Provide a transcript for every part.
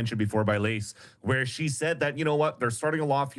mentioned before by Lace, where she said that, you know what, they're starting a lot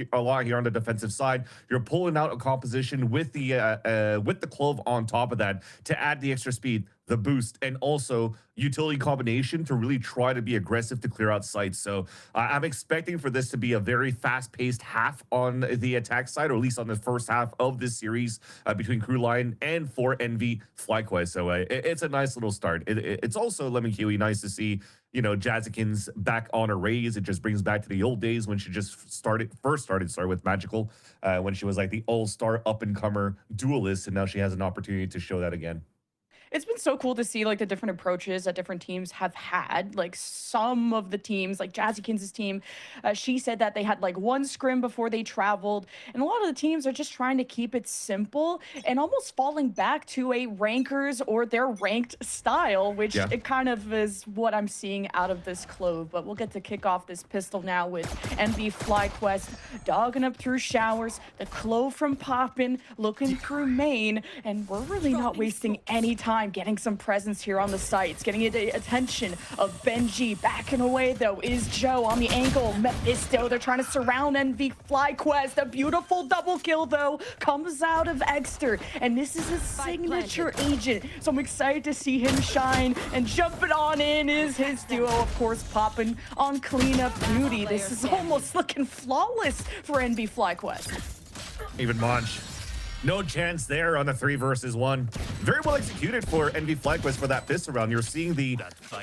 here on the defensive side. You're pulling out a composition with the Clove on top of that to add the extra speed, the boost, and also utility combination to really try to be aggressive to clear out sites. So I'm expecting for this to be a very fast-paced half on the attack side, or at least on the first half of this series between KRLY and for NV FlyQuest. So it's a nice little start. It's also, Lemon Kiwi, nice to see, you know, Jazzikins back on a raise. It just brings back to the old days when she just first started with Magical, when she was like the all-star up-and-comer duelist, and now she has an opportunity to show that again. It's been so cool to see like the different approaches that different teams have had. Like some of the teams, like Jazzikins' team, she said that they had like one scrim before they traveled, and a lot of the teams are just trying to keep it simple and almost falling back to a rankers or their ranked style, which it kind of is what I'm seeing out of this Clove. But we'll get to kick off this pistol now with NV FlyQuest dogging up through showers, the Clove from Poppin looking through main, and we're really not wasting any time getting some presence here on the sites, getting the attention of Benji. Backing away though is Joe on the angle. Mephisto, they're trying to surround NV FlyQuest. A beautiful double kill though comes out of Exter, and this is his signature agent, so I'm excited to see him shine. And jumping on in is his duo, of course, Poppin on cleanup duty. This is almost looking flawless for NV FlyQuest. Even Monch, no chance there on the 3 versus 1. Very well executed for NV FlyQuest for that pistol round. You're seeing the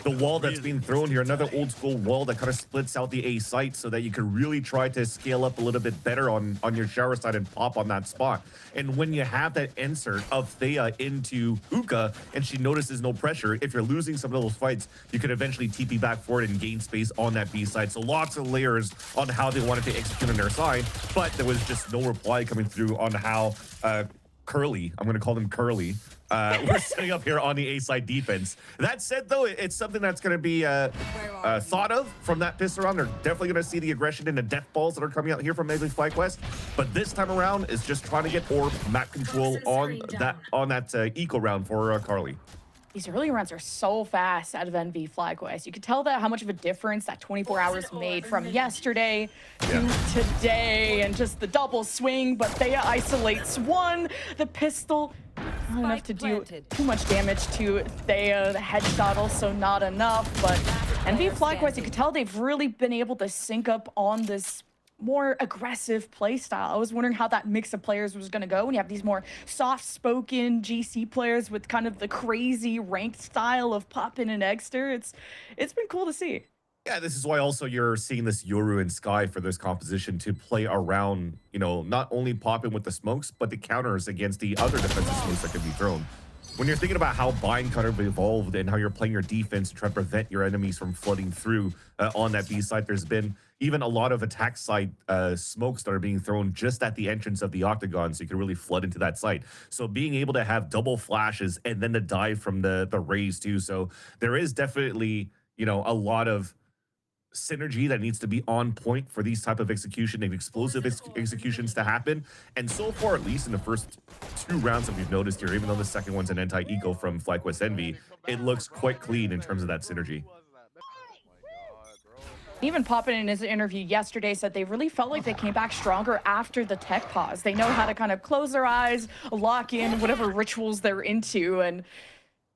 wall that's being thrown here, another old school wall that kind of splits out the A site so that you can really try to scale up a little bit better on your shower side and pop on that spot. And when you have that insert of Thea into Hookah and she notices no pressure, if you're losing some of those fights, you could eventually TP back forward and gain space on that B side. So lots of layers on how they wanted to execute on their side, but there was just no reply coming through on how KRLY, I'm going to call them KRLY, we're setting up here on the A-side defense. That said, though, it's something that's going to be thought of from that pistol round. They're definitely going to see the aggression and the death balls that are coming out here from NV FlyQuest. But this time around is just trying to get orb map control on that eco round for KRLY. These early runs are so fast out of NV FlyQuest. You could tell that how much of a difference that 24 hours made from yesterday to today, and just the double swing, but Thea isolates one. The pistol, not enough to do too much damage to Thea. The headshot also not enough, but NV FlyQuest, you could tell they've really been able to sync up on this more aggressive play style. I was wondering how that mix of players was going to go when you have these more soft-spoken GC players with kind of the crazy ranked style of Poppin and Exter. It's been cool to see. Yeah, this is why also you're seeing this Yoru and Sky for this composition to play around, you know, not only Poppin with the smokes, but the counters against the other defensive smokes that can be thrown. When you're thinking about how Bind kind of evolved and how you're playing your defense to try to prevent your enemies from flooding through on that B side, there's been even a lot of attack side smokes that are being thrown just at the entrance of the octagon, so you can really flood into that site. So being able to have double flashes and then the dive from the raise too. So there is definitely, you know, a lot of synergy that needs to be on point for these type of execution and explosive executions to happen. And so far, at least in the first 2 rounds that we've noticed here, even though the second one's an anti-eco from FlyQuest NV, it looks quite clean in terms of that synergy. Even Poppin in his interview yesterday said they really felt like they came back stronger after the tech pause. They know how to kind of close their eyes, lock in whatever rituals they're into, and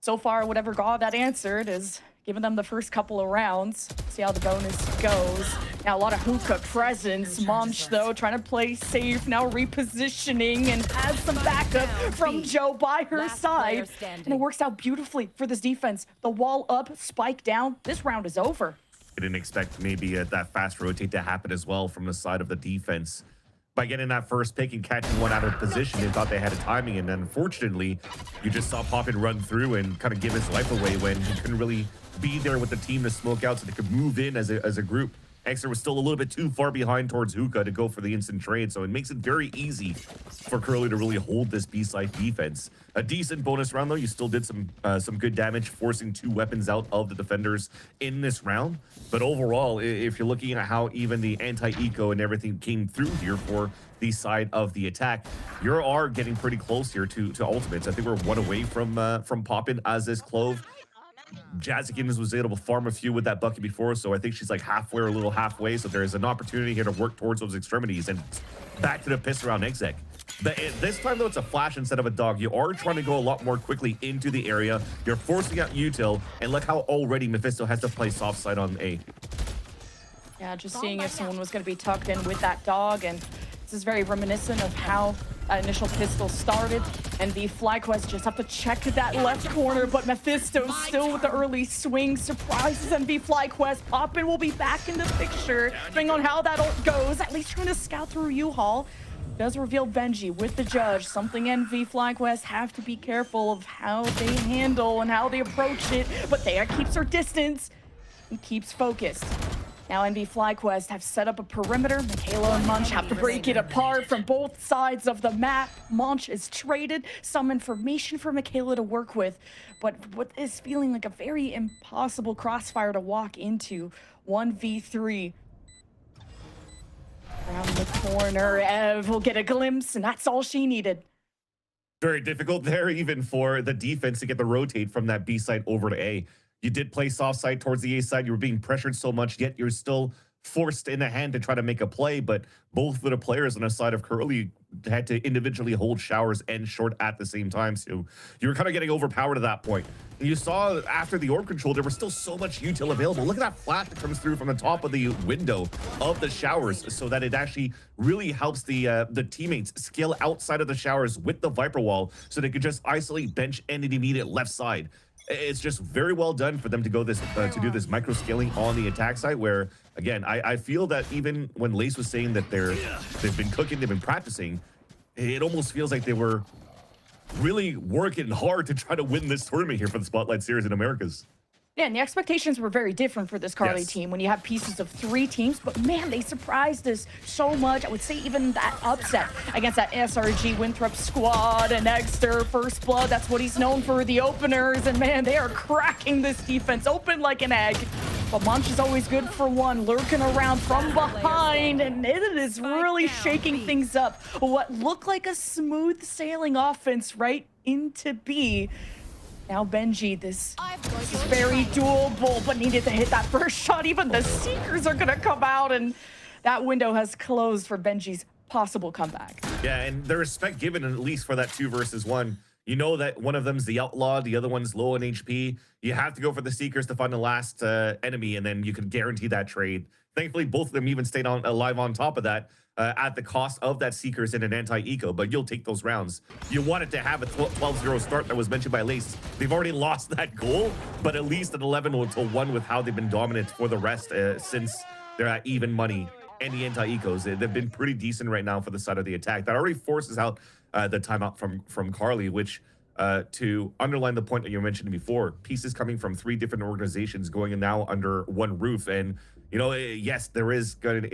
so far, whatever god that answered is giving them the first couple of rounds. See how the bonus goes. Now a lot of Hookah presence. Monch though trying to play safe, now repositioning and has some backup from Joe by her side. And it works out beautifully for this defense. The wall up, spike down. This round is over. I didn't expect maybe that fast rotate to happen as well from the side of the defense. By getting that first pick and catching one out of position, they thought they had a timing, and then unfortunately, you just saw Poppin run through and kind of give his life away when he couldn't really be there with the team to smoke out so they could move in as a group. Exter was still a little bit too far behind towards Hookah to go for the instant trade, so it makes it very easy for KRLY to really hold this B-side defense. A decent bonus round, though. You still did some good damage, forcing 2 weapons out of the defenders in this round. But overall, if you're looking at how even the anti-eco and everything came through here for the side of the attack, you are getting pretty close here to ultimates. I think we're 1 away from Poppin as this Clove. Jazzykins was able to farm a few with that bucket before, so I think she's like halfway or a little halfway. So there's an opportunity here to work towards those extremities and back to the piss around exec. But this time, though, it's a flash instead of a dog. You are trying to go a lot more quickly into the area. You're forcing out util, and look how already Mephisto has to play soft side on A. Yeah, just seeing if someone was going to be tucked in with that dog, and this is very reminiscent of how that initial pistol started. And the FlyQuest just have to check that left corner, but Mephisto still with the early swing surprises NV FlyQuest. Poppin will be back in the picture, depending on how that ult goes. At least trying to scout through U-Haul. Does reveal Benji with the judge, something NV FlyQuest have to be careful of how they handle and how they approach it, but Thea keeps her distance and keeps focused. Now NV FlyQuest have set up a perimeter. Michaela and Munch have to break it apart from both sides of the map. Munch is traded some information for Michaela to work with, but what is feeling like a very impossible crossfire to walk into. 1v3. Around the corner, Ev will get a glimpse, and that's all she needed. Very difficult there, even for the defense to get the rotate from that B side over to A. You did play soft side towards the A side. You were being pressured so much, yet you're still forced in a hand to try to make a play. But both of the players on the side of KRLY had to individually hold showers and short at the same time. So you were kind of getting overpowered at that point. And you saw after the orb control, there was still so much util available. Look at that flash that comes through from the top of the window of the showers, so that it actually really helps the teammates scale outside of the showers with the Viper wall, so they could just isolate bench and an immediate left side. It's just very well done for them to go this to do this micro scaling on the attack side, where again I feel that even when Lace was saying that they've been cooking, they've been practicing, it almost feels like they were really working hard to try to win this tournament here for the Spotlight Series in Americas. Yeah, and the expectations were very different for this KRLY team when you have pieces of 3 teams, but man, they surprised us so much. I would say even that upset against that SRG Winthrop squad and Exter, First Blood, that's what he's known for, the openers, and man, they are cracking this defense open like an egg. But Munch is always good for one, lurking around from behind, and it is really shaking things up. What looked like a smooth sailing offense right into B. Now Benji, this is very doable, but needed to hit that first shot. Even the Seekers are gonna come out, and that window has closed for Benji's possible comeback. Yeah, and the respect given at least for that 2 versus 1. You know that one of them's the outlaw, the other one's low in HP. You have to go for the Seekers to find the last enemy, and then you can guarantee that trade. Thankfully, both of them even stayed alive on top of that at the cost of that Seekers in an anti-eco, but you'll take those rounds. You wanted to have a 12-0 start that was mentioned by Lace. They've already lost that goal, but at least an 11-1 with how they've been dominant for the rest since they're at even money and the anti-ecos. They've been pretty decent right now for the side of the attack. That already forces out the timeout from KRLY, which to underline the point that you mentioned before, pieces coming from 3 different organizations going in now under one roof. And you know, yes, it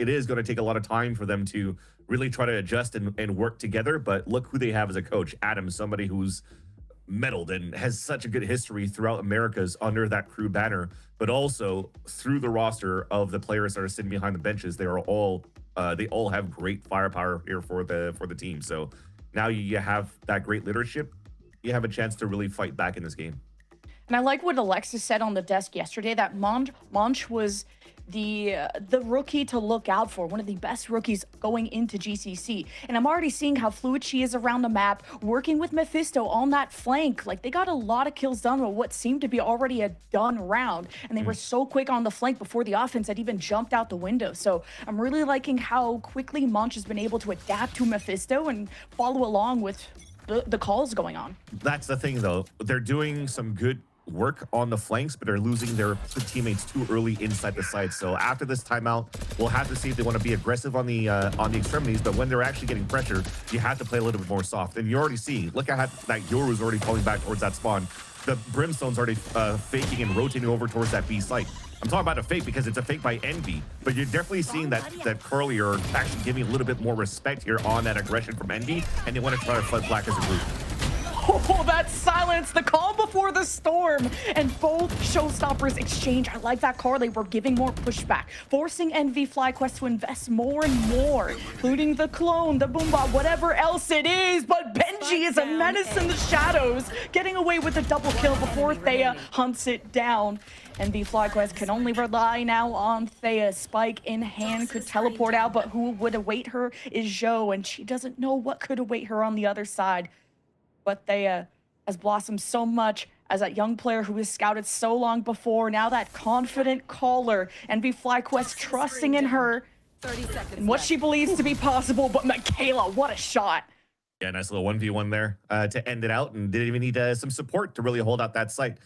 is going to take a lot of time for them to really try to adjust and work together. But look who they have as a coach, Adam, somebody who's meddled and has such a good history throughout Americas under that crew banner, but also through the roster of the players that are sitting behind the benches. They all have great firepower here for the team. So now you have that great leadership. You have a chance to really fight back in this game. And I like what Alexis said on the desk yesterday, that Munch was the rookie to look out for, one of the best rookies going into GCC. And I'm already seeing how fluid she is around the map, working with Mephisto on that flank. Like, they got a lot of kills done with what seemed to be already a done round. And they were so quick on the flank before the offense had even jumped out the window. So I'm really liking how quickly Munch has been able to adapt to Mephisto and follow along with the calls going on. That's the thing, though. They're doing some good work on the flanks, but they're losing their teammates too early inside the site. So after this timeout, we'll have to see if they want to be aggressive on the extremities, but when they're actually getting pressure, you have to play a little bit more soft. And you already see, look at how that Yoru's already falling back towards that spawn. The Brimstone's already faking and rotating over towards that B site. I'm talking about a fake because it's a fake by Envy, but you're definitely seeing that KRLY are actually giving a little bit more respect here on that aggression from Envy, and they want to try to fight black as a group. Oh, that silence, the calm before the storm, and both showstoppers exchange. I like that KRLY were giving more pushback, forcing NV FlyQuest to invest more and more, including the clone, the Boombot, whatever else it is. But Benji Benji is a menace in the shadows, getting away with a double kill before Thea hunts it down. NVFlyQuest can only rely now on Thea. Spike in hand could teleport out, but who would await her is Zhou, and she doesn't know what could await her on the other side. But Thea has blossomed so much as that young player who was scouted so long before, now that confident caller, NVFlyQuest trusting in her and what she believes to be possible. But Michaela, what a shot. Yeah, nice little 1v1 there to end it out, and didn't even need some support to really hold out that site.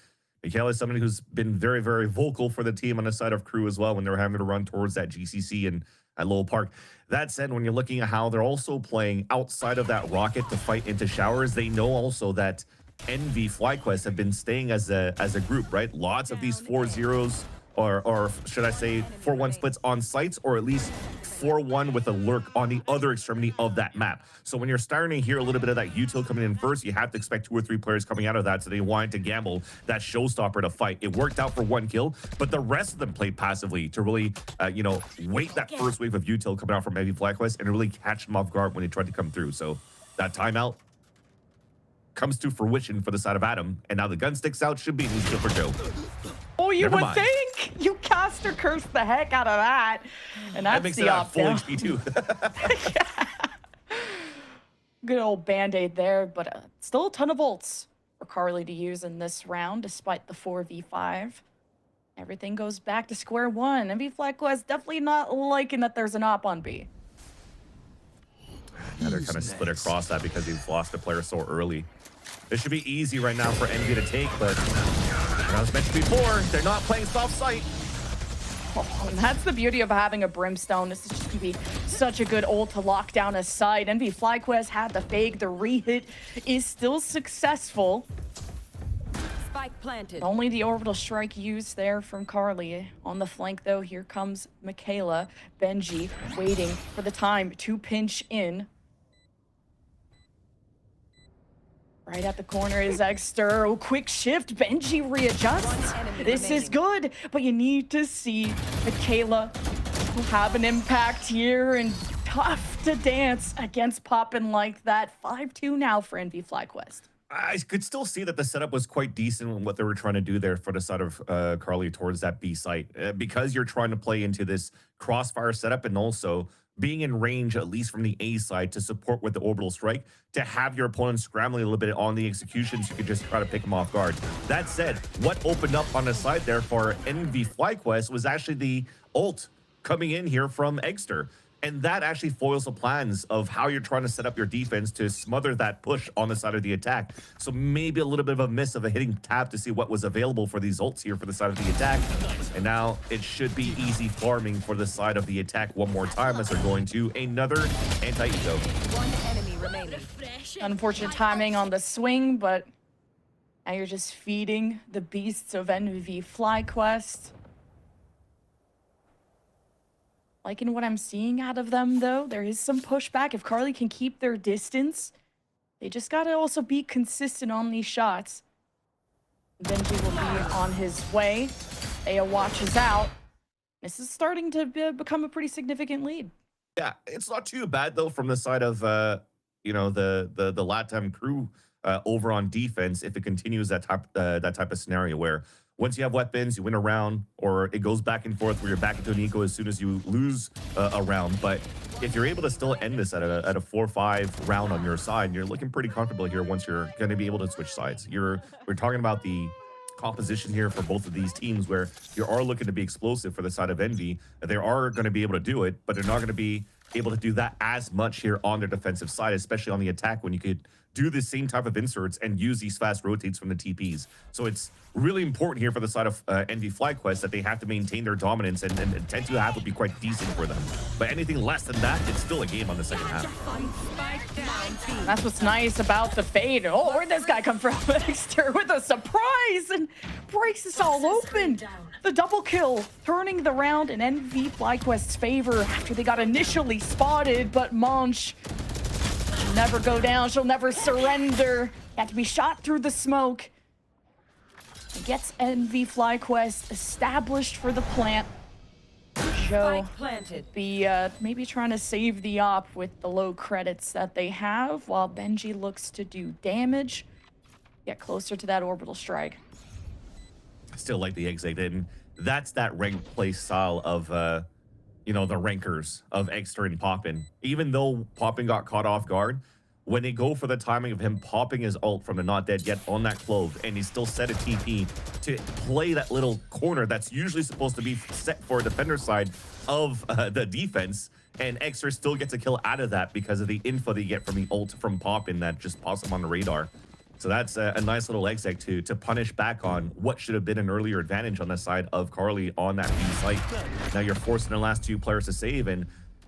Michaela is somebody who's been very, very vocal for the team on the side of crew as well when they were having to run towards that GCC and at Lowell Park. That said, when you're looking at how they're also playing outside of that rocket to fight into showers, they know also that NVFlyQuest have been staying as a group, right? Lots of these 4-0s, or should I say 4-1 splits on sites, or at least 4-1 with a lurk on the other extremity of that map. So when you're starting to hear a little bit of that util coming in first, you have to expect 2 or 3 players coming out of that, so they wanted to gamble that showstopper to fight. It worked out for 1 kill, but the rest of them played passively to really, you know, wait that first wave of util coming out from NVFlyQuest and really catch them off guard when they tried to come through. So that timeout comes to fruition for the side of Adam, and now the gun sticks out, should be an easy kill for Joe. Oh, you would think. You caster curse the heck out of that. And that's that makes the it full HP too. Yeah. Good old band-aid there, but still a ton of ults for KRLY to use in this round, despite the 4v5. Everything goes back to square one. NVFlyQuest definitely not liking that there's an op on B. Yeah, they're kind of split across that because they've lost a player so early. This should be easy right now for NV to take, but as I was mentioned before, they're not playing soft site. Oh, and that's the beauty of having a Brimstone. This is just going to be such a good ult to lock down a site. NVFlyQuest had the fake. The re-hit is still successful. Spike planted. Only the orbital strike used there from KRLY. On the flank, though, here comes Michaela. Benji waiting for the time to pinch in. Right at the corner is Exter. Oh, quick shift. Benji readjusts. This is good, but you need to see Michaela have an impact here, and tough to dance against popping like that. 5-2 now for NVFlyQuest. I could still see that the setup was quite decent in what they were trying to do there for the side of KRLY towards that B site. Because you're trying to play into this crossfire setup and also being in range, at least from the A side, to support with the orbital strike, to have your opponent scrambling a little bit on the executions, you could just try to pick them off guard. That said, what opened up on the side there for NVFlyQuest was actually the ult coming in here from Exter. And that actually foils the plans of how you're trying to set up your defense to smother that push on the side of the attack. So maybe a little bit of a miss of a hitting tab to see what was available for these ults here for the side of the attack. And now it should be easy farming for the side of the attack one more time as they're going to another anti-eco. One enemy remaining. Unfortunate timing on the swing, but now you're just feeding the beasts of NVFlyQuest. Liking what I'm seeing out of them, though. There is some pushback. If KRLY can keep their distance, they just got to also be consistent on these shots. Benji will be on his way. Aya watches out. This is starting to become a pretty significant lead. Yeah, it's not too bad, though, from the side of, you know, the LATAM crew over on defense, if it continues that type of scenario where once you have weapons, you win a round, or it goes back and forth where you're back into an eco as soon as you lose a round. But if you're able to still end this at a 4-5 round on your side, you're looking pretty comfortable here once you're going to be able to switch sides. We're talking about the composition here for both of these teams where you are looking to be explosive for the side of Envy. They are going to be able to do it, but they're not going to be able to do that as much here on their defensive side, especially on the attack when you could do the same type of inserts and use these fast rotates from the TPs. So it's really important here for the side of NVFlyQuest that they have to maintain their dominance, and 10-2.5 would be quite decent for them. But anything less than that, it's still a game on the second half. That's what's nice about the fade. Oh, where'd this guy come from? Exter with a surprise and breaks us all open. The double kill, turning the round in NVFlyQuest's favor after they got initially spotted, but Monch she'll never go down. She'll never surrender. Had to be shot through the smoke. It gets NVFlyQuest established for the plant. Joe Spike planted. be maybe trying to save the op with the low credits that they have, while Benji looks to do damage, get closer to that orbital strike. I still like the exit, and that's that rank play style of you know, the rankers of Exter and Poppin. Even though Poppin got caught off guard, when they go for the timing of him popping his ult from the Not Dead Yet on that Clove, and he still set a TP to play that little corner that's usually supposed to be set for a defender side of the defense, and Exter still gets a kill out of that because of the info they get from the ult from Poppin that just pops him on the radar. So that's a nice little exec to punish back on what should have been an earlier advantage on the side of KRLY on that B site. Now you're forcing the last two players to save, and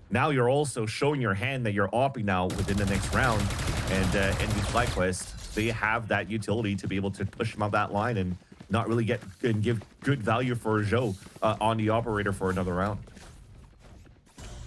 now you're also showing your hand that you're opping now within the next round. And NV FlyQuest, they have that utility to be able to push them up that line and not really get and give good value for Joe on the operator for another round.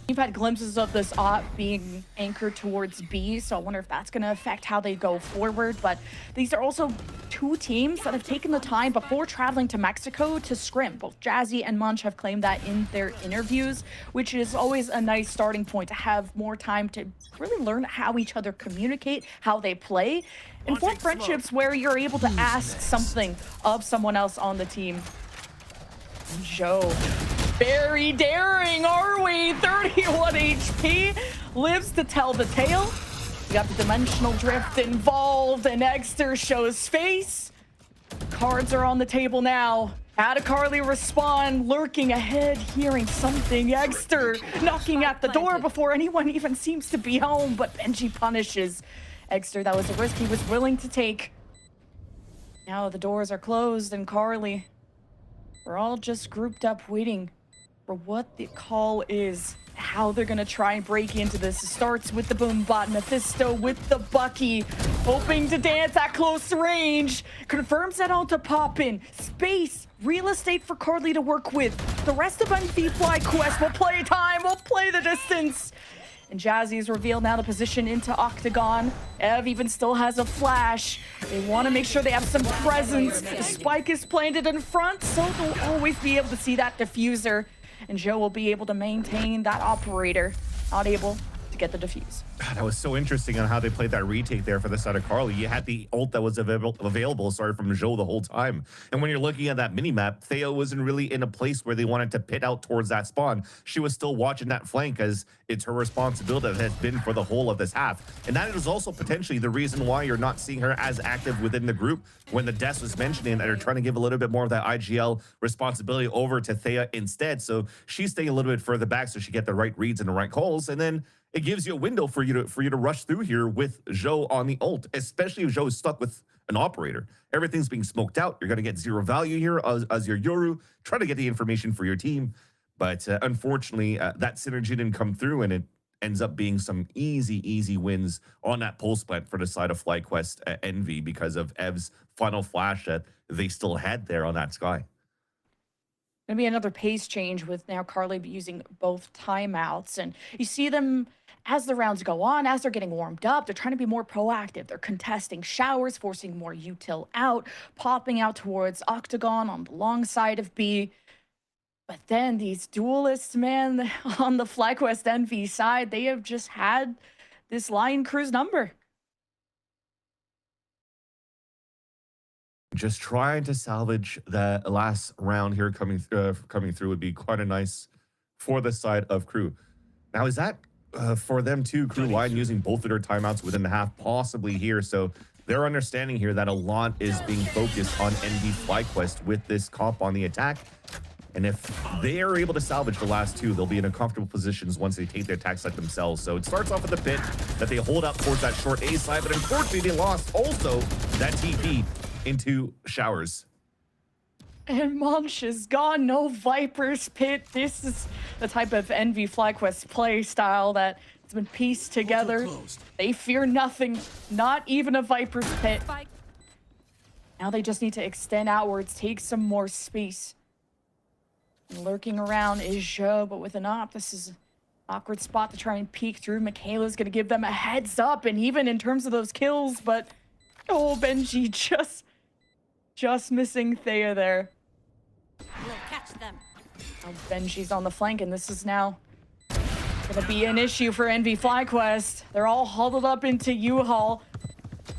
You've had glimpses of this op being anchored towards B, so I wonder if that's going to affect how they go forward. But these are also two teams that have taken the time before traveling to Mexico to scrim. Both Jazzy and Munch have claimed that in their interviews, which is always a nice starting point to have more time to really learn how each other communicate, how they play, and form friendships where you're able to ask something of someone else on the team. Joe. Very daring, are we? 31 HP, lives to tell the tale. We got the dimensional drift involved, and Exter shows face. Cards are on the table now. How do KRLY respond? Lurking ahead, hearing something. Exter knocking at the door before anyone even seems to be home, but Benji punishes Exter. That was a risk he was willing to take. Now the doors are closed, and KRLY, we're all just grouped up waiting for what the call is, how they're gonna try and break into this. It starts with the boom bot, Mephisto with the Bucky, hoping to dance at close range. Confirms that onto Poppin. Space, real estate for KRLY to work with. The rest of NV FlyQuest will play time, will play the distance. And Jazzy has revealed now the position into Octagon. Ev even still has a flash. They want to make sure they have some presence. The spike is planted in front, so they'll always be able to see that diffuser. And Joe will be able to maintain that operator, not able to get the defuse. That was so interesting on how they played that retake there for the side of KRLY. You had the ult that was available, from Joe the whole time. And when you're looking at that minimap, Thea wasn't really in a place where they wanted to pit out towards that spawn. She was still watching that flank, as it's her responsibility that has been for the whole of this half. And that is also potentially the reason why you're not seeing her as active within the group when the desk was mentioning that they're trying to give a little bit more of that IGL responsibility over to Thea instead. So she's staying a little bit further back so she get the right reads and the right calls. And then it gives you a window for you to rush through here with Joe on the ult, especially if Joe is stuck with an operator. Everything's being smoked out. You're going to get zero value here as your Yoru. Try to get the information for your team. But unfortunately, that synergy didn't come through, and it ends up being some easy wins on that pulse plant for the side of FlyQuest Envy because of Ev's final flash that they still had there on that sky. Gonna be another pace change with now KRLY using both timeouts, and you see them as the rounds go on, as they're getting warmed up, they're trying to be more proactive. They're contesting showers, forcing more util out, popping out towards Octagon on the long side of B. But then these duelists, man, on the FlyQuest Envy side, they have just had this Lion Cruise number. Just trying to salvage that last round here coming through would be quite a nice for the side of Crew. Now, is that for them too, KRLY using both of their timeouts within the half, possibly here? So they're understanding here that a lot is being focused on NV FlyQuest with this comp on the attack. And if they are able to salvage the last two, they'll be in a comfortable positions once they take their attack set themselves. So it starts off with the pit that they hold up towards that short A side, but unfortunately they lost also that TP into showers. And Munch is gone, no Viper's Pit. This is the type of NV FlyQuest play style that has been pieced together. They fear nothing, not even a Viper's Pit. Now they just need to extend outwards, take some more space. And lurking around is Joe, but with an op, this is an awkward spot to try and peek through. Michaela's gonna give them a heads up, and even in terms of those kills, but oh, Benji just missing Thea there. We'll catch them. Now Benji's on the flank, and this is now gonna be an issue for NVFlyQuest. They're all huddled up into U-Haul,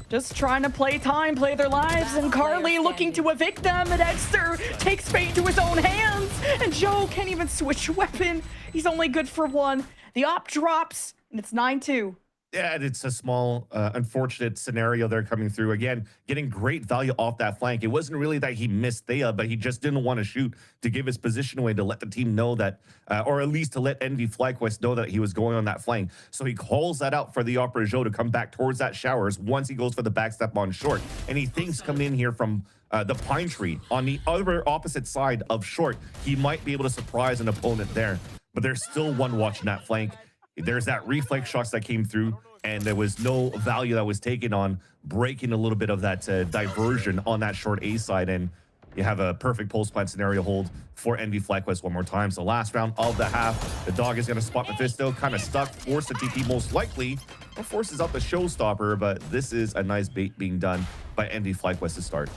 just trying to play time, play their lives, and KRLY looking to evict them, and Exter takes fate into his own hands, and Joe can't even switch weapon. He's only good for one. The op drops, and it's 9-2. Yeah, it's a small, unfortunate scenario there coming through. Again, getting great value off that flank. It wasn't really that he missed Thea, but he just didn't want to shoot to give his position away to let the team know that, or at least to let NVFlyQuest know that he was going on that flank. So he calls that out for the Opera Joe to come back towards that showers once he goes for the backstep on short. And he thinks coming in here from the pine tree on the other opposite side of short, he might be able to surprise an opponent there. But there's still one watching that flank. There's that reflex shots that came through, and there was no value that was taken on breaking a little bit of that diversion on that short A side, and you have a perfect post plant scenario hold for NVFlyQuest one more time. So last round of the half, the dog is going to spot Mephisto, kind of stuck, force the TP most likely, or forces out the showstopper, but this is a nice bait being done by NVFlyQuest to start.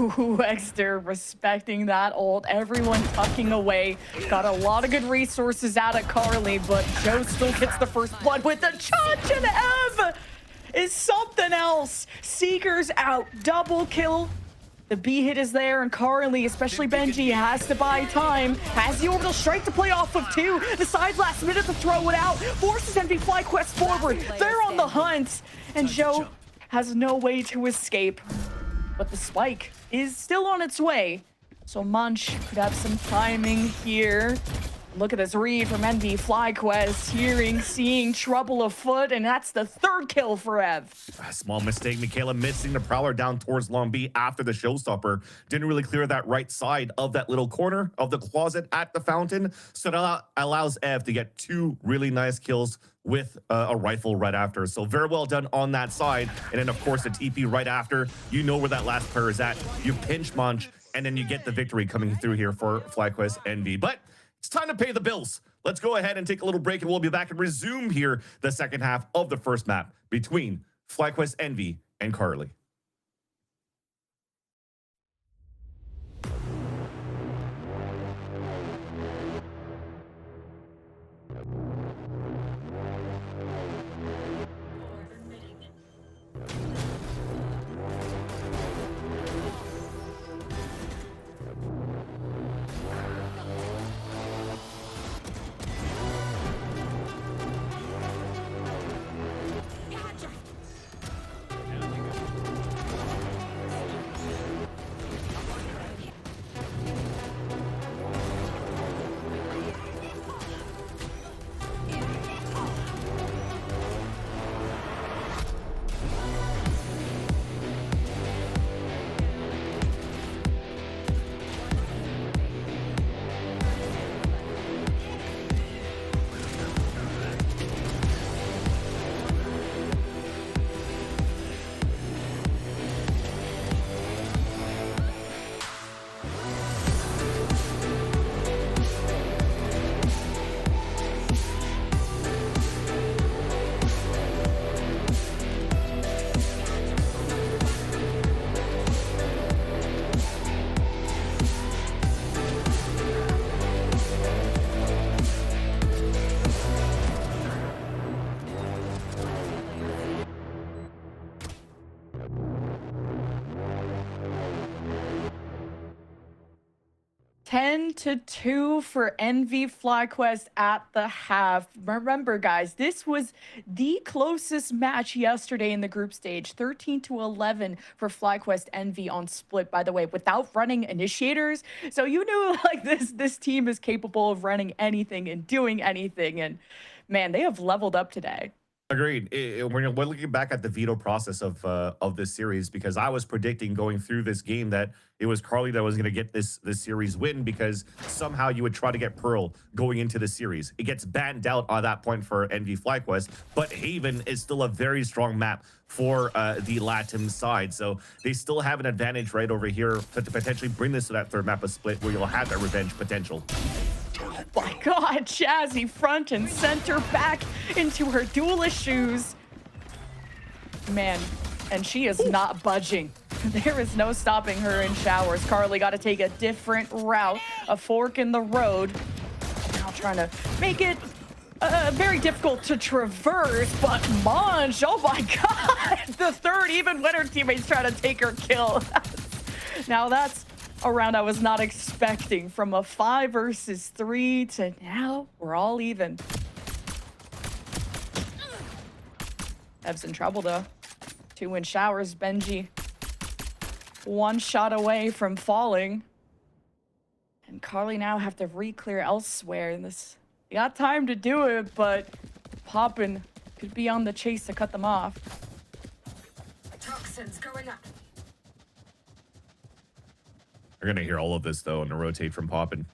Ooh, Exter respecting that ult. Everyone tucking away. Got a lot of good resources out of KRLY, but Joe still gets the first blood with the charge, and Ev is something else. Seeker's out. Double kill. The B hit is there, and KRLY, especially Benji, has to buy time. Has the orbital strike to play off of two. Decides last minute to throw it out. Forces NVFlyQuest forward. They're on the hunt, and Joe has no way to escape. But the spike is still on its way. So Munch could have some timing here. Look at this read from NVFlyQuest, hearing, seeing trouble afoot, and that's the third kill for Ev. A small mistake, Michaela missing the Prowler down towards Long B after the showstopper. Didn't really clear that right side of that little corner of the closet at the fountain. So that allows Ev to get two really nice kills with a rifle right after. So very well done on that side. And then, of course, the TP right after. You know where that last player is at. You pinch Munch, and then you get the victory coming through here for FlyQuest NV. But it's time to pay the bills. Let's go ahead and take a little break, and we'll be back and resume here the second half of the first map between FlyQuest NV and KRLY. (10-2) for NVFlyQuest at the half. Remember, guys, this was the closest match yesterday in the group stage. 13-11 for FlyQuest NV on split, by the way, without running initiators. So you knew like this team is capable of running anything and doing anything. And man, they have leveled up today. Agreed. We're looking back at the veto process of this series, because I was predicting going through this game that it was KRLY that was going to get this series win, because somehow you would try to get Pearl going into the series. It gets banned out on that point for NVFlyQuest, but Haven is still a very strong map for the Latin side. So they still have an advantage right over here to potentially bring this to that third map of split where you'll have that revenge potential. Oh my God, Jazzy front and center back into her duelist shoes. Man, and she is not budging. There is no stopping her in showers. KRLY got to take a different route, a fork in the road. Now trying to make it very difficult to traverse, but Monch, oh my god, the third, even when her teammates try to take her kill. Now that's a round I was not expecting. From a 5 versus 3 to now we're all even. Ev's in trouble though. 2 in showers. Benji 1 shot away from falling. And KRLY now have to re-clear elsewhere in this. They got time to do it, but Poppin could be on the chase to cut them off. Toxins going up. You're gonna hear all of this though, and the rotate from Poppin.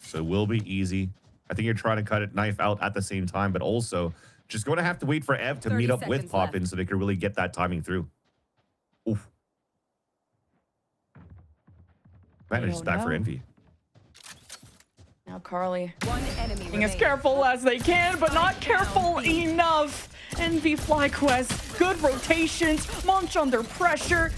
So it will be easy. I think you're trying to cut it knife out at the same time, but also just going to have to wait for Ev to meet up with Poppin so they can really get that timing through. Oof. Advantage is back for Envy. Now KRLY One enemy being as careful as they can, but not careful enough. NVFlyQuest, good rotations. Monch under pressure.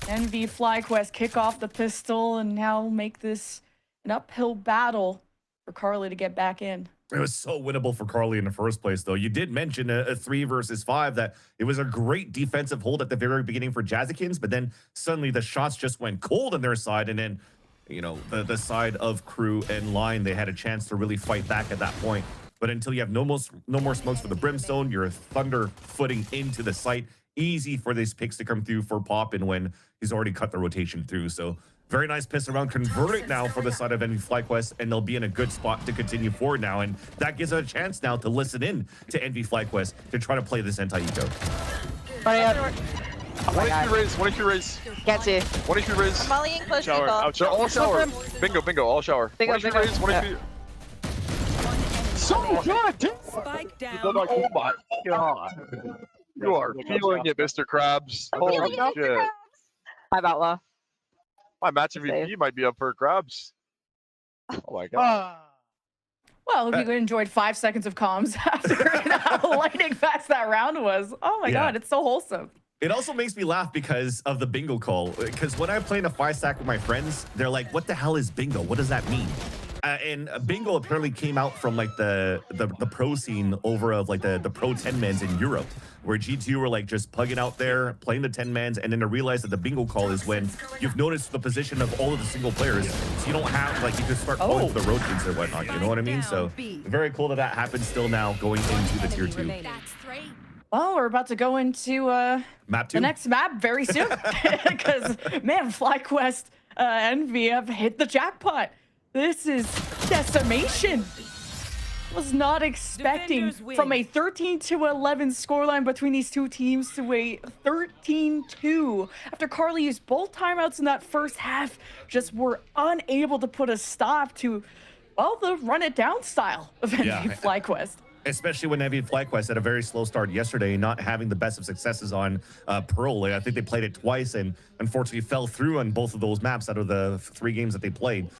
NVFlyQuest kick off the pistol and now make this an uphill battle for KRLY to get back in. It was so winnable for KRLY in the first place, though. You did mention a 3 versus 5 that it was a great defensive hold at the very beginning for Jazzykins, but then suddenly the shots just went cold on their side, and then, you know, the side of Crew and Line, they had a chance to really fight back at that point. But until you have no more smokes for the Brimstone, you're thunder footing into the site. Easy for these picks to come through for Poppin when he's already cut the rotation through. So very nice piss around, convert it now for the side of NVFlyQuest, and they'll be in a good spot to continue forward now. And that gives it a chance now to listen in to NVFlyQuest to try to play this anti-eco. One HP raise. Can't see. One HP raise. Volleying close Shower. people. Out, all shower. Bingo, all shower. Bingo, One HP bingo. raise, one HP. So good, dude. Spike down. Oh my god. You are feeling it, Mr. Krabs. Holy shit. Hi, Outlaw. My match MVP might be up for grabs. Oh my god. Well, if you enjoyed 5 seconds of comms after how lightning fast that round was, oh my god, it's so wholesome. It also makes me laugh because of the bingo call. Because when I play in a 5-stack with my friends, they're like, what the hell is bingo? What does that mean? And bingo apparently came out from like the pro scene over of like the pro 10-mans in Europe, where G2 were like just plugging out there, playing the 10-mans, and then to realize that the bingo call is when you've noticed the position of all of the single players, so you don't have, like, you can start calling for the rotates and whatnot, you know what I mean? So very cool that that happens still now going into the tier 2. Well, we're about to go into Map 2? the next map very soon, because, man, FlyQuest Envy have hit the jackpot. This is decimation. Was not expecting from a 13-11 scoreline between these two teams to a 13-2. After KRLY used both timeouts in that first half, just were unable to put a stop to, well, the run it down style of NVFlyQuest. Especially when NVFlyQuest had a very slow start yesterday, not having the best of successes on Pearl. I think they played it twice and unfortunately fell through on both of those maps out of the 3 games that they played.